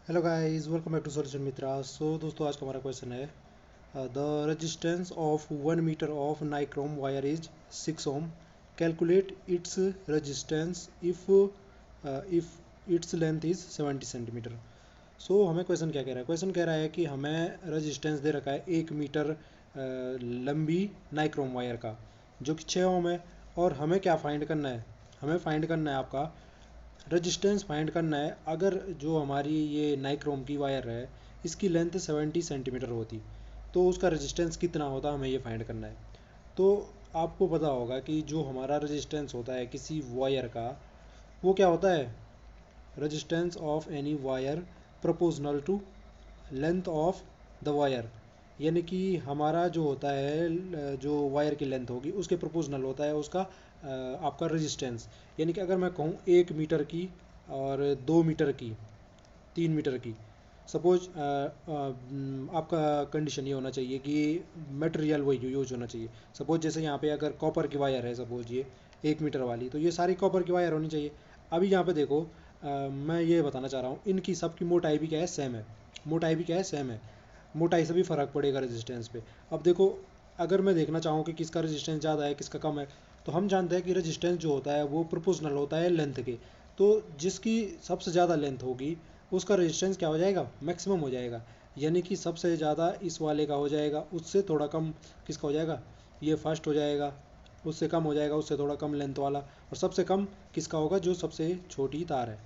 Hello guys, welcome back to solution Mitra. दोस्तों, आज का हमारा क्वेश्चन है the resistance of 1 metre of nichrome wire is 6 ohm. Calculate its resistance if its length is 70 centimetre. हमें question क्या कह रहा है? क्वेश्चन कह रहा है कि हमें रेजिस्टेंस दे रखा है 1 मीटर लंबी नाइक्रोम वायर का, जो कि 6 ओम है। और हमें क्या फाइंड करना है? हमें फाइंड करना है आपका रेजिस्टेंस फाइंड करना है। अगर जो हमारी ये नाइक्रोम की वायर है, इसकी लेंथ 70 सेंटीमीटर होती, तो उसका रेजिस्टेंस कितना होता, हमें ये फाइंड करना है। तो आपको पता होगा कि जो हमारा रेजिस्टेंस होता है किसी वायर का, वो क्या होता है? Resistance of any wire proportional to length of the wire. यानी कि हमारा जो होता है, जो वायर की लेंथ होगी उसके प्रोपोर्शनल होता है उसका आपका रेजिस्टेंस। यानी कि अगर मैं कहूँ 1 मीटर की और 2 मीटर की, 3 मीटर की, सपोज आपका कंडीशन ये होना चाहिए कि मटेरियल वही यूज होना चाहिए। सपोज जैसे यहाँ पे अगर कॉपर की वायर है, सपोज ये 1 मीटर वाली, तो ये सारी कॉपर की वायर होनी चाहिए। अभी यहाँ पे देखो, मैं ये बताना चाह रहा हूँ, इनकी सबकी मोटाई भी क्या है? सेम है। मोटाई भी क्या है? सेम है। मोटाई से भी फ़र्क पड़ेगा रेजिस्टेंस पे। अब देखो, अगर मैं देखना चाहूँ कि किसका रेजिस्टेंस ज़्यादा है किसका कम है, तो हम जानते हैं कि रेजिस्टेंस जो होता है वो प्रोपोर्शनल होता है लेंथ के। तो जिसकी सबसे ज़्यादा लेंथ होगी उसका रेजिस्टेंस क्या हो जाएगा? मैक्सिमम हो जाएगा। यानी कि सबसे ज़्यादा इस वाले का हो जाएगा, उससे थोड़ा कम किसका हो जाएगा? ये फर्स्ट हो जाएगा। उससे कम हो जाएगा उससे थोड़ा कम लेंथ वाला। और सबसे कम किसका होगा? जो सबसे छोटी तार है।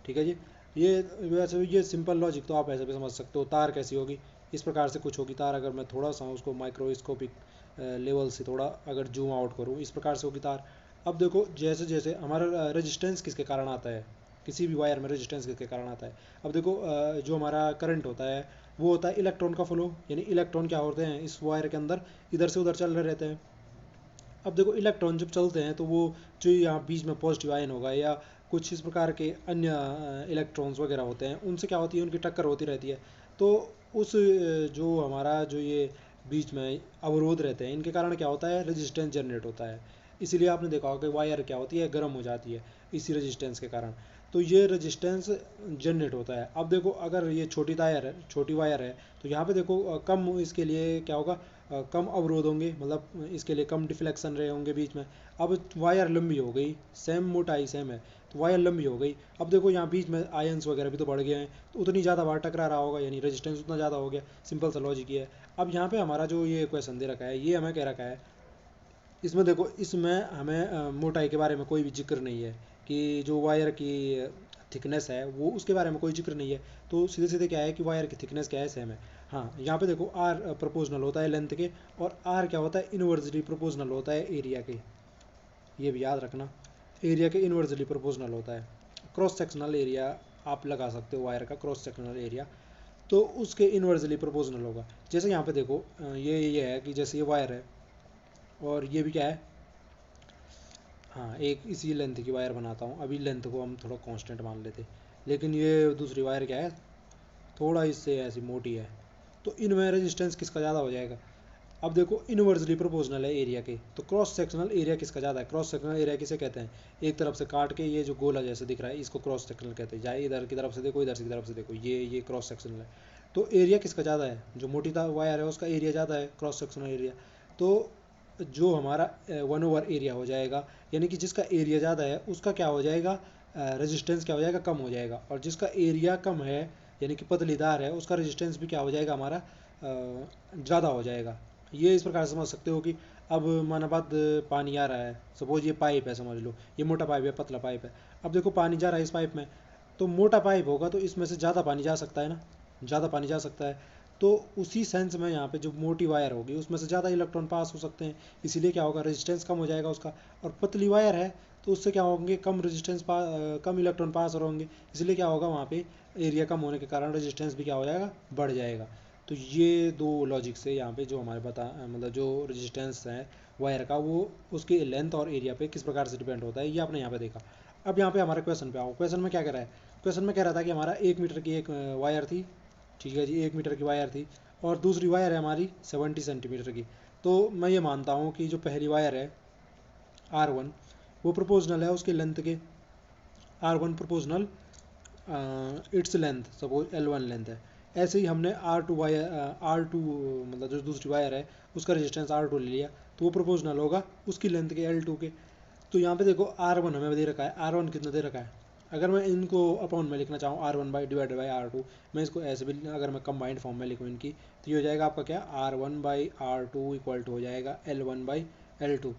ठीक है जी। ये वैसे ये सिंपल लॉजिक तो आप ऐसे भी समझ सकते हो। तार कैसी होगी? इस प्रकार से कुछ होगी तार। अगर मैं थोड़ा सा उसको माइक्रोस्कोपिक लेवल से थोड़ा अगर जूम आउट करूँ, इस प्रकार से होगी तार। अब देखो, जैसे जैसे हमारा रेजिस्टेंस किसके कारण आता है? किसी भी वायर में रेजिस्टेंस किसके कारण आता है? अब देखो, जो हमारा करंट होता है वो होता है इलेक्ट्रॉन का फ्लो। यानी इलेक्ट्रॉन क्या होते हैं इस वायर के अंदर? इधर से उधर चल रहे रहते हैं। अब देखो, इलेक्ट्रॉन जब चलते हैं तो वो जो यहाँ बीच में पॉजिटिव आयन होगा या कुछ इस प्रकार के अन्य इलेक्ट्रॉन्स वगैरह होते हैं, उनसे क्या होती है? उनकी टक्कर होती रहती है। तो उस जो हमारा जो ये बीच में अवरोध रहते हैं, इनके कारण क्या होता है? रेजिस्टेंस जनरेट होता है। इसीलिए आपने देखा होगा कि वायर क्या होती है? गर्म हो जाती है इसी रेजिस्टेंस के कारण। तो ये रेजिस्टेंस जनरेट होता है। अब देखो, अगर ये छोटी तार है, छोटी वायर है, तो यहाँ पे देखो कम इसके लिए क्या होगा? कम अवरोध होंगे, मतलब इसके लिए कम डिफ्लेक्शन रहे होंगे बीच में। अब वायर लंबी हो गई, सेम मोटाई सेम है, तो वायर लंबी हो गई। अब देखो, यहाँ बीच में आयंस वगैरह भी तो बढ़ गए हैं, तो उतनी ज़्यादा वायर टकरा रहा होगा, यानी रेजिस्टेंस उतना ज़्यादा हो गया। सिंपल सा लॉजिक ये है। अब यहाँ पे हमारा जो ये क्वेश्चन दे रखा है, ये हमें कह रखा है, इसमें देखो, इसमें हमें मोटाई के बारे में कोई भी जिक्र नहीं है कि जो वायर की थिकनेस है वो, उसके बारे में कोई जिक्र नहीं है। तो सीधे सीधे क्या है कि वायर की थिकनेस क्या है? सेम है। हाँ, यहाँ पे देखो, आर प्रोपोर्शनल होता है लेंथ के, और आर क्या होता है? इनवर्सली प्रोपोर्शनल होता है एरिया के। ये भी याद रखना, एरिया के इनवर्सली प्रोपोर्शनल होता है। क्रॉस सेक्शनल एरिया आप लगा सकते हो, वायर का क्रॉस सेक्शनल एरिया, तो उसके इनवर्सली प्रोपोर्शनल होगा। जैसे यहाँ पे देखो, ये है कि जैसे ये वायर है और ये भी क्या है? हाँ, एक इसी लेंथ की वायर बनाता हूँ। अभी लेंथ को हम थोड़ा कांस्टेंट मान लेते, लेकिन ये दूसरी वायर क्या है? थोड़ा इससे ऐसी मोटी है। तो इनमें रेजिस्टेंस किसका ज़्यादा हो जाएगा? अब देखो, इनवर्सली प्रोपोर्शनल है एरिया के, तो क्रॉस सेक्शनल एरिया किसका ज़्यादा है? क्रॉस सेक्शनल एरिया किसे कहते हैं? एक तरफ से काट के ये जो गोला जैसे दिख रहा है, इसको क्रॉस सेक्शनल कहते हैं। चाहे इधर की तरफ से देखो, इधर की तरफ से देखो, ये क्रॉस सेक्शनल है। तो एरिया किसका ज़्यादा है? जो मोटी वायर है उसका एरिया ज़्यादा है, क्रॉस सेक्शनल एरिया। तो जो हमारा 1/, एरिया हो जाएगा। यानी कि जिसका एरिया ज़्यादा है उसका क्या हो जाएगा? रेजिस्टेंस क्या हो जाएगा? कम हो जाएगा। और जिसका एरिया कम है, यानी कि पतलीदार है, उसका रेजिस्टेंस भी क्या हो जाएगा? हमारा ज़्यादा हो जाएगा। ये इस प्रकार से समझ सकते हो कि अब माना बात, पानी आ रहा है, सपोज ये पाइप है, समझ लो ये मोटा पाइप है, पतला पाइप है। अब देखो, पानी जा रहा है इस पाइप में, तो मोटा पाइप होगा तो इसमें से ज़्यादा पानी जा सकता है ना, ज़्यादा पानी जा सकता है। तो उसी सेंस में यहाँ पे जो मोटी वायर होगी उसमें से ज़्यादा इलेक्ट्रॉन पास हो सकते हैं, इसीलिए क्या होगा? रेजिस्टेंस कम हो जाएगा उसका। और पतली वायर है तो उससे क्या होंगे? कम रेजिस्टेंस कम इलेक्ट्रॉन पास होंगे, इसलिए क्या होगा? वहाँ पे एरिया कम होने के कारण रेजिस्टेंस भी क्या हो जाएगा? बढ़ जाएगा। तो ये दो लॉजिक से यहाँ पे जो हमारे मतलब जो रेजिस्टेंस है वायर का, वो उसकी लेंथ और एरिया पे किस प्रकार से डिपेंड होता है, ये आपने यहाँ पे देखा। अब यहाँ पे हमारे क्वेश्चन पे आओ। क्वेश्चन में क्या कह रहा है? क्वेश्चन में कह रहा था कि हमारा 1 मीटर की एक वायर थी। ठीक है जी, 1 मीटर की वायर थी, और दूसरी वायर है हमारी 70 सेंटीमीटर की। तो मैं ये मानता हूँ कि जो पहली वायर है R1, वो प्रोपोर्शनल है उसके लेंथ के। R1 proportional its length, suppose L1 length है, ऐसे ही हमने R2 वायर R2 मतलब जो दूसरी वायर है उसका रेजिस्टेंस R2 ले लिया, तो वो प्रोपोर्शनल होगा उसकी लेंथ के L2 के। तो यहाँ पे देखो R1 हमें दे रखा है, R1 कितना दे रखा है, अगर मैं इनको अपॉन में लिखना चाहूँ R1 by divided by R2, मैं इसको ऐसे भी अगर मैं कंबाइंड फॉर्म में लिखूँ इनकी, तो ये हो जाएगा आपका क्या, R1 by R2 equal to हो जाएगा L1 बाई L2।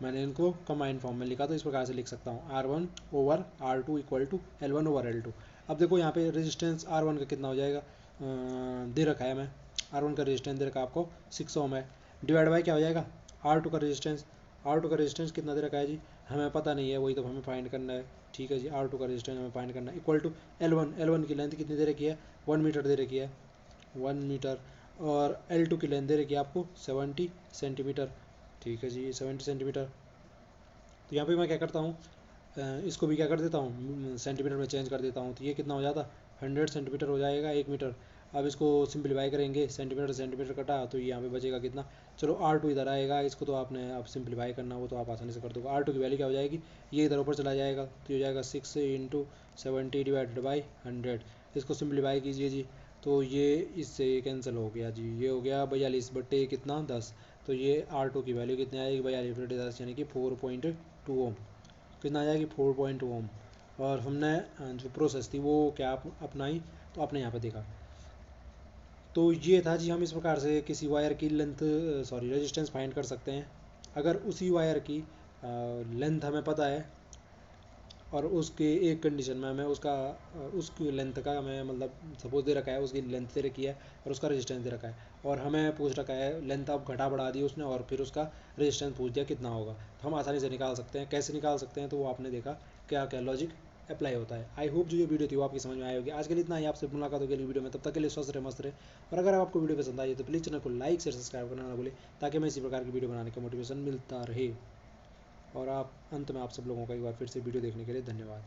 मैंने इनको कंबाइंड फॉर्म में लिखा तो इस प्रकार से लिख सकता हूँ R1 over R2 equal to L1 over L2। अब देखो यहाँ पे रेजिस्टेंस R1 का कितना हो जाएगा, दे रखा है हमें, R1 का रेजिस्टेंस दे रखा है आपको 6 ओम है, डिवाइड बाई क्या हो जाएगा R2 का रेजिस्टेंस, R2 का रेजिस्टेंस कितना दे रखा है जी, हमें पता नहीं है, वही तो हमें फाइंड करना है। ठीक है जी, R2 का रेजिस्टेंस हमें फाइंड करना है, इक्वल टू L1 की लेंथ कितनी दे रखी है, 1 मीटर दे रखी है, 1 मीटर, और L2 की लेंथ दे रखी है आपको 70 सेंटीमीटर। ठीक है जी, 70 सेंटीमीटर। तो यहाँ पे मैं क्या करता हूँ, इसको भी क्या कर देता हूँ, सेंटीमीटर में चेंज कर देता हूँ, तो ये कितना हो जाता, 100 सेंटीमीटर हो जाएगा 1 मीटर। अब इसको सिंप्लीफाई करेंगे, सेंटीमीटर सेंटीमीटर कटा तो ये यहाँ पे बचेगा कितना, चलो R2 इधर आएगा, इसको तो आपने अब सिंप्लीफाई करना, वो तो आप आसानी से कर दोगे। R2 की वैल्यू क्या हो जाएगी, ये इधर ऊपर चला जाएगा तो हो जाएगा 6 इंटू 70 डिवाइडेड बाई 100। इसको सिंप्लीफाई कीजिए जी, तो ये इससे ये कैंसिल हो गया जी, ये हो गया 42 बट्टे कितना 10, तो ये R2 की वैल्यू कितनी आएगी, 42 बट्टे 10 यानी कि 4.2 ओम, कितना आ जाएगी 4.2 ओम। और हमने जो प्रोसेस थी वो क्या अपनाई, तो आपने यहाँ पे देखा। तो ये था जी, हम इस प्रकार से किसी वायर की लेंथ सॉरी रेजिस्टेंस फाइंड कर सकते हैं। अगर उसी वायर की लेंथ हमें पता है और उसके एक कंडीशन में हमें उसकी लेंथ का हमें मतलब सपोज दे रखा है, उसकी लेंथ दे रखी है और उसका रेजिस्टेंस दे रखा है, और हमें पूछ रखा है लेंथ अब घटा बढ़ा दी उसने और फिर उसका रेजिस्टेंस पूछ दिया कितना होगा, तो हम आसानी से निकाल सकते हैं। कैसे निकाल सकते हैं, तो वो आपने देखा क्या क्या लॉजिक अप्लाई होता है। आई होप जो ये वीडियो थी वो आपकी समझ में आई होगी। आज के लिए इतना ही, आपसे मुलाकात होगी अगली वीडियो में, तब तक के लिए स्वस्थ रहे मस्त रहे। और अगर आपको वीडियो पसंद आई तो प्लीज़ चैनल को लाइक शेयर सब्सक्राइब करना ना भूलें, ताकि मैं इसी प्रकार की वीडियो बनाने का मोटिवेशन मिलता रहे। और आप अंत में आप सब लोगों का एक बार फिर से वीडियो देखने के लिए धन्यवाद।